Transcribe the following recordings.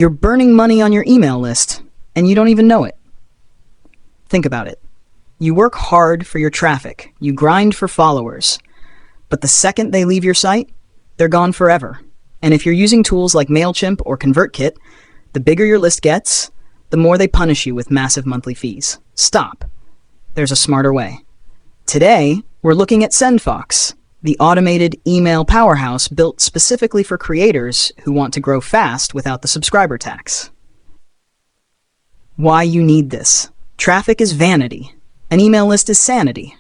You're burning money on your email list, and you don't even know it. Think about it. You work hard for your traffic, you grind for followers, but the second they leave your site, they're gone forever. And if you're using tools like MailChimp or ConvertKit, the bigger your list gets, the more they punish you with massive monthly fees. Stop. There's a smarter way. Today, we're looking at SendFox, the automated email powerhouse built specifically for creators who want to grow fast without the subscriber tax. Why you need this. Traffic is vanity. An email list is sanity.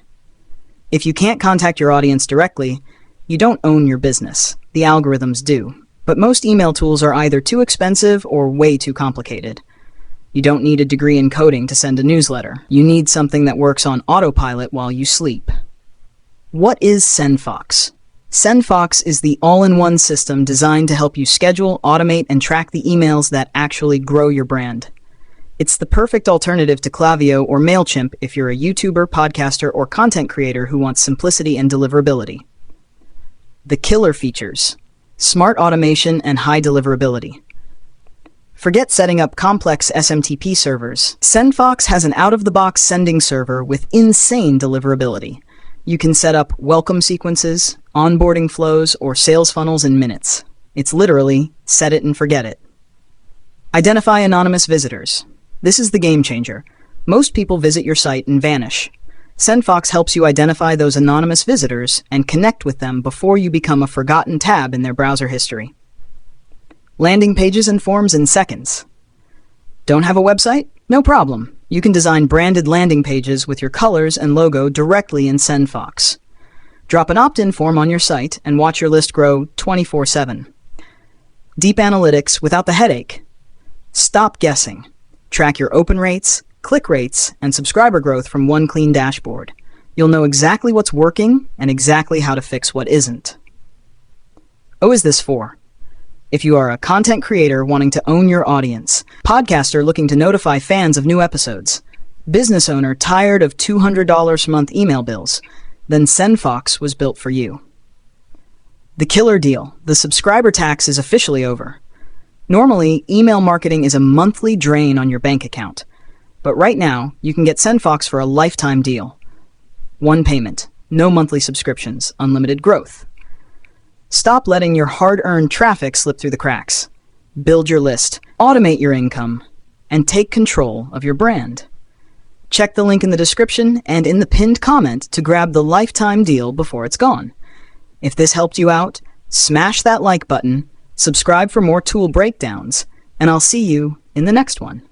If you can't contact your audience directly, you don't own your business. The algorithms do. But most email tools are either too expensive or way too complicated. You don't need a degree in coding to send a newsletter. You need something that works on autopilot while you sleep. What is SendFox? SendFox is the all-in-one system designed to help you schedule, automate, and track the emails that actually grow your brand. It's the perfect alternative to Klaviyo or MailChimp if you're a YouTuber, podcaster, or content creator who wants simplicity and deliverability. The killer features: smart automation and high deliverability. Forget setting up complex SMTP servers. SendFox has an out-of-the-box sending server with insane deliverability. You can set up welcome sequences, onboarding flows, or sales funnels in minutes. It's literally set it and forget it. Identify anonymous visitors. This is the game changer. Most people visit your site and vanish. SendFox helps you identify those anonymous visitors and connect with them before you become a forgotten tab in their browser history. Landing pages and forms in seconds. Don't have a website? No problem. You can design branded landing pages with your colors and logo directly in SendFox. Drop an opt-in form on your site and watch your list grow 24/7. Deep analytics without the headache. Stop guessing. Track your open rates, click rates, and subscriber growth from one clean dashboard. You'll know exactly what's working and exactly how to fix what isn't. Oh, is this for? If you are a content creator wanting to own your audience, podcaster looking to notify fans of new episodes, business owner tired of $200 a month email bills, then SendFox was built for you. The killer deal. The subscriber tax is officially over. Normally, email marketing is a monthly drain on your bank account. But right now, you can get SendFox for a lifetime deal. One payment, no monthly subscriptions, unlimited growth. Stop letting your hard-earned traffic slip through the cracks. Build your list, automate your income, and take control of your brand. Check the link in the description and in the pinned comment to grab the lifetime deal before it's gone. If this helped you out, smash that like button, subscribe for more tool breakdowns, and I'll see you in the next one.